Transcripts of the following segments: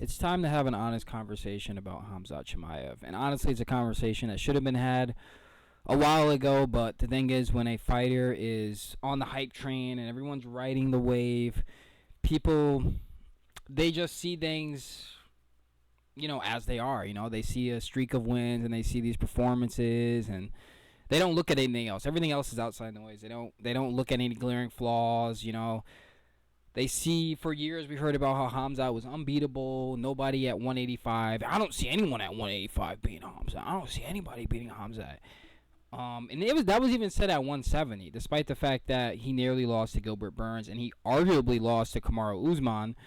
It's time to have an honest conversation about Khamzat Chimaev. And honestly, it's a conversation that should have been had a while ago. But the thing is, when a fighter is on the hype train and everyone's riding the wave, people, they just see things, as they are. They see a streak of wins and they see these performances, and they don't look at anything else. Everything else is outside noise. They don't look at any glaring flaws. They see, for years we heard about how Khamzat was unbeatable, nobody at 185. I don't see anyone at 185 beating Khamzat. I don't see anybody beating Khamzat. And that was even said at 170, despite the fact that he nearly lost to Gilbert Burns and he arguably lost to Kamaru Usman.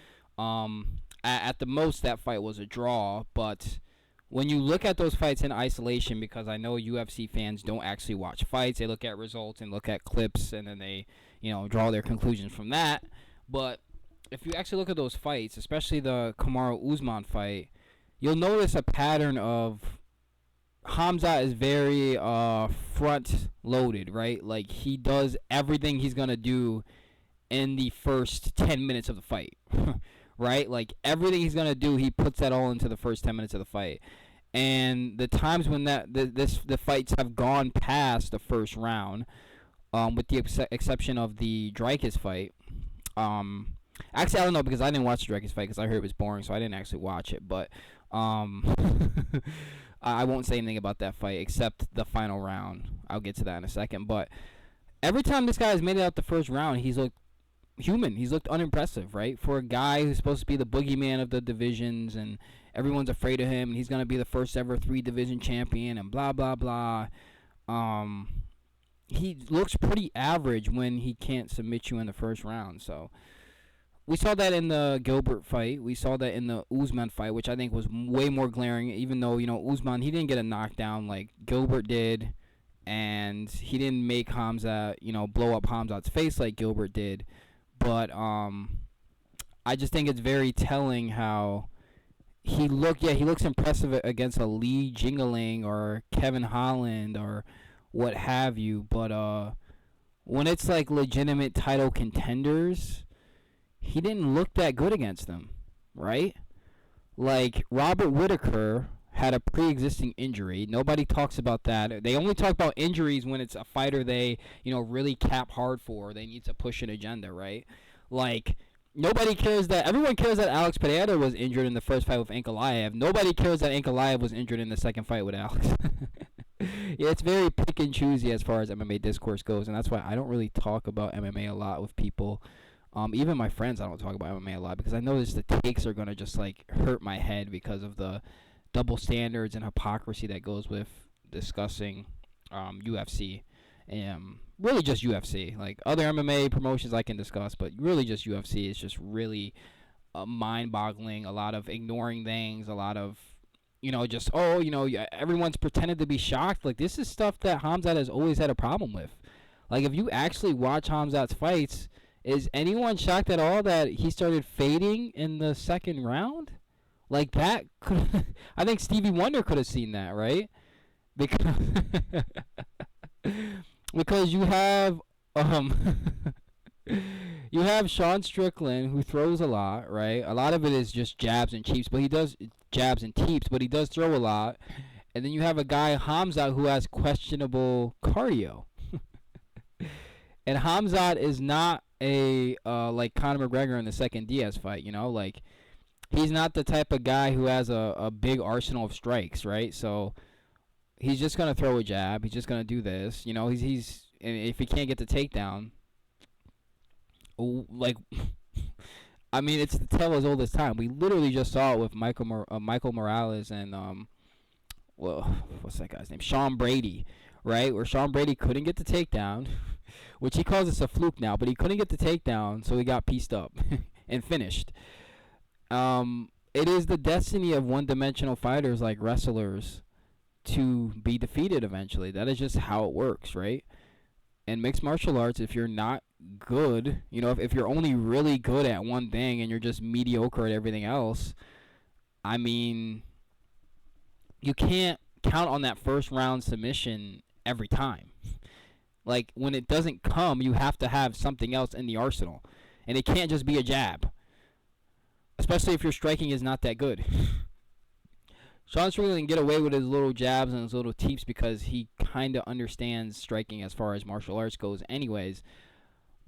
At the most, that fight was a draw, but when you look at those fights in isolation, because I know UFC fans don't actually watch fights, they look at results and look at clips, and then they, draw their conclusions from that. But if you actually look at those fights, especially the Kamaru Usman fight, you'll notice a pattern of Khamzat is very front loaded, right? Like, he does everything he's going to do in the first 10 minutes of the fight, right? Like, everything he's going to do, he puts that all into the first 10 minutes of the fight. And the times when the fights have gone past the first round, with the exception of the Dreykus fight, actually, I don't know, because I didn't watch the Dreykus fight because I heard it was boring, so I didn't actually watch it. But I won't say anything about that fight except the final round. I'll get to that in a second. But every time this guy has made it out the first round, he's looked human. He's looked unimpressive, right? For a guy who's supposed to be the boogeyman of the divisions, and everyone's afraid of him, and he's going to be the first ever 3-division champion, and blah, blah, blah. He looks pretty average when he can't submit you in the first round. So we saw that in the Gilbert fight. We saw that in the Usman fight, which I think was way more glaring, even though, Usman, he didn't get a knockdown like Gilbert did, and he didn't make Khamzat, blow up Khamzat's face like Gilbert did. But I just think it's very telling how he looks impressive against a Lee Jingling or Kevin Holland or what have you, but when it's like legitimate title contenders, he didn't look that good against them, right? Like, Robert Whittaker had a pre-existing injury. Nobody talks about that. They only talk about injuries when it's a fighter they, really cap hard for. They need to push an agenda, right? Like, nobody cares that. Everyone cares that Alex Pereira was injured in the first fight with Ankalaev. Nobody cares that Ankalaev was injured in the second fight with Alex. Yeah, it's very pick and choosy as far as MMA discourse goes, and that's why I don't really talk about MMA a lot with people. Even my friends, I don't talk about MMA a lot because I know the takes are gonna just like hurt my head because of the double standards and hypocrisy that goes with discussing UFC, and really just UFC. Like, other MMA promotions I can discuss, but really just UFC is just really mind-boggling. A lot of ignoring things, a lot of everyone's pretended to be shocked. Like, this is stuff that Khamzat has always had a problem with. Like, if you actually watch Khamzat's fights, is anyone shocked at all that he started fading in the second round? Like, that could I think Stevie Wonder could have seen that, right? Because because you have you have Sean Strickland, who throws a lot, right? A lot of it is just jabs and teeps, but he does throw a lot. And then you have a guy, Khamzat, who has questionable cardio. And Khamzat is not a like Conor McGregor in the second Diaz fight, Like, he's not the type of guy who has a big arsenal of strikes, right? So he's just going to throw a jab. He's just going to do this. He's and if he can't get the takedown, like, I mean, it's the tale as old as time. We literally just saw it with Michael Morales and what's that guy's name? Sean Brady, right? Where Sean Brady couldn't get the takedown, which he calls this a fluke now, but he couldn't get the takedown, so he got pieced up and finished. It is the destiny of one-dimensional fighters like wrestlers to be defeated eventually. That is just how it works, right? In mixed martial arts, if you're not good, if you're only really good at one thing and you're just mediocre at everything else, I mean, you can't count on that first round submission every time. Like, when it doesn't come, you have to have something else in the arsenal, and it can't just be a jab. especially if your striking is not that good. Sean Strickland can get away with his little jabs and his little teeps because he kind of understands striking as far as martial arts goes, anyways.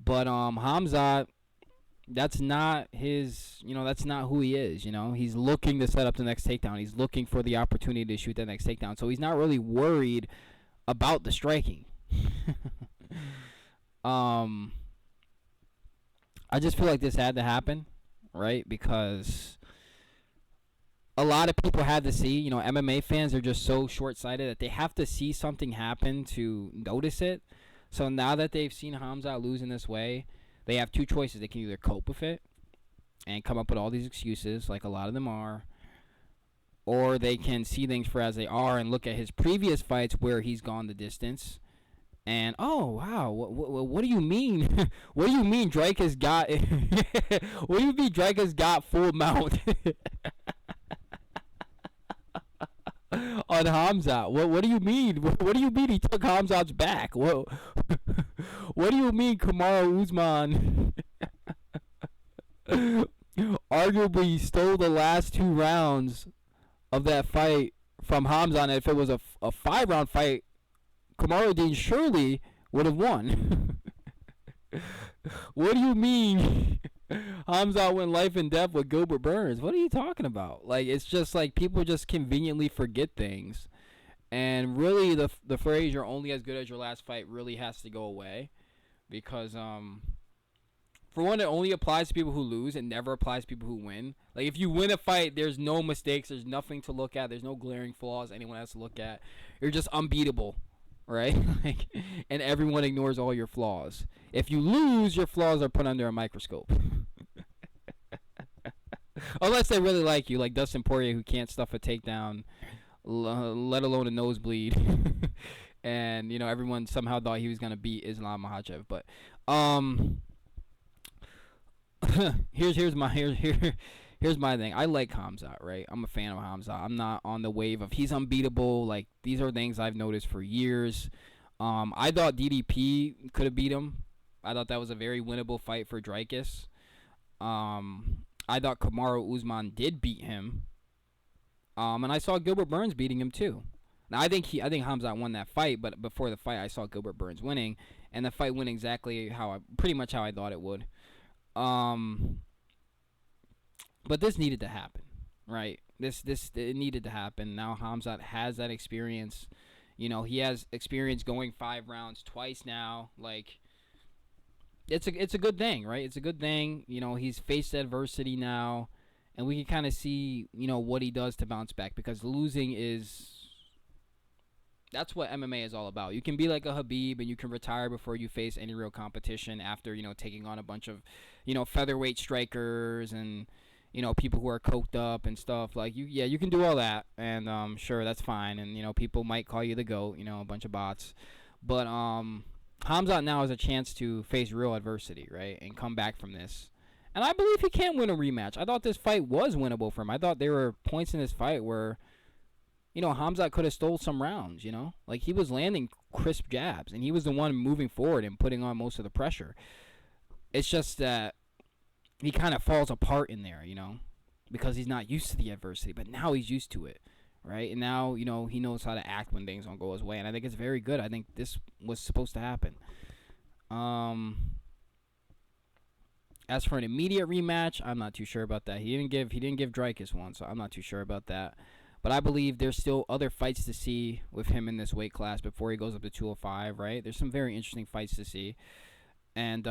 But Khamzat, that's not his. That's not who he is. He's looking to set up the next takedown. He's looking for the opportunity to shoot that next takedown. So he's not really worried about the striking. I just feel like this had to happen, right? Because a lot of people had to see, MMA fans are just so short-sighted that they have to see something happen to notice it. So now that they've seen Khamzat lose in this way, they have two choices. They can either cope with it and come up with all these excuses, like a lot of them are, or they can see things for as they are and look at his previous fights where he's gone the distance. And oh wow, what do you mean? What do you mean Drake has got? What do you mean Drake has got full mount on Khamzat? What do you mean? What do you mean he took Khamzat's back? What do you mean Kamaru Usman arguably stole the last 2 rounds of that fight from Khamzat? And if it was a 5-round fight, Kamaru Dean surely would have won. What do you mean Khamzat went life and death with Gilbert Burns? What are you talking about? Like, it's just like people just conveniently forget things. And really the phrase "you're only as good as your last fight" really has to go away. Because for one, it only applies to people who lose. It never applies to people who win. Like, if you win a fight, there's no mistakes. There's nothing to look at. There's no glaring flaws anyone has to look at. You're just unbeatable. Right? Like, and everyone ignores all your flaws. If you lose, your flaws are put under a microscope. Unless they really like you, like Dustin Poirier, who can't stuff a takedown, let alone a nosebleed. And everyone somehow thought he was gonna beat Islam Makhachev. But here's my thing. I like Khamzat, right? I'm a fan of Khamzat. I'm not on the wave of he's unbeatable. Like, these are things I've noticed for years. I thought DDP could have beat him. I thought that was a very winnable fight for Dricus. I thought Kamaru Usman did beat him. And I saw Gilbert Burns beating him too. Now I think Khamzat won that fight, but before the fight I saw Gilbert Burns winning, and the fight went exactly pretty much how I thought it would. But this needed to happen, right? It needed to happen. Now Khamzat has that experience. He has experience going 5 rounds twice now. Like, it's a good thing, right? It's a good thing. He's faced adversity now, and we can kind of see, what he does to bounce back, because losing that's what MMA is all about. You can be like a Khabib and you can retire before you face any real competition after, taking on a bunch of, featherweight strikers and people who are coked up and stuff. Like, you can do all that, and sure, that's fine, and people might call you the GOAT, a bunch of bots. But Khamzat now has a chance to face real adversity, right, and come back from this. And I believe he can win a rematch. I thought this fight was winnable for him. I thought there were points in this fight where Khamzat could have stole some rounds, like, he was landing crisp jabs, and he was the one moving forward and putting on most of the pressure. It's just that he kind of falls apart in there, because he's not used to the adversity, but now he's used to it, right? And now, he knows how to act when things don't go his way, and I think it's very good. I think this was supposed to happen. As for an immediate rematch, I'm not too sure about that. He didn't give Dricus one, so I'm not too sure about that. But I believe there's still other fights to see with him in this weight class before he goes up to 205, right? There's some very interesting fights to see. And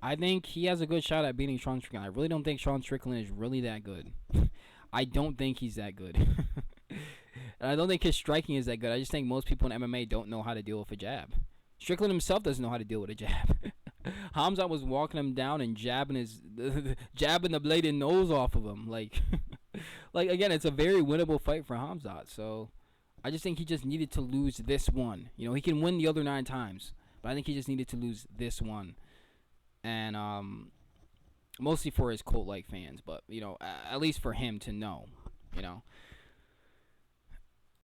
I think he has a good shot at beating Sean Strickland. I really don't think Sean Strickland is really that good. I don't think he's that good. And I don't think his striking is that good. I just think most people in MMA don't know how to deal with a jab. Strickland himself doesn't know how to deal with a jab. Khamzat was walking him down and jabbing the bladed nose off of him. Like, again, it's a very winnable fight for Khamzat. So I just think he just needed to lose this one. He can win the other 9 times, but I think he just needed to lose this one. And mostly for his cult-like fans, but at least for him to know,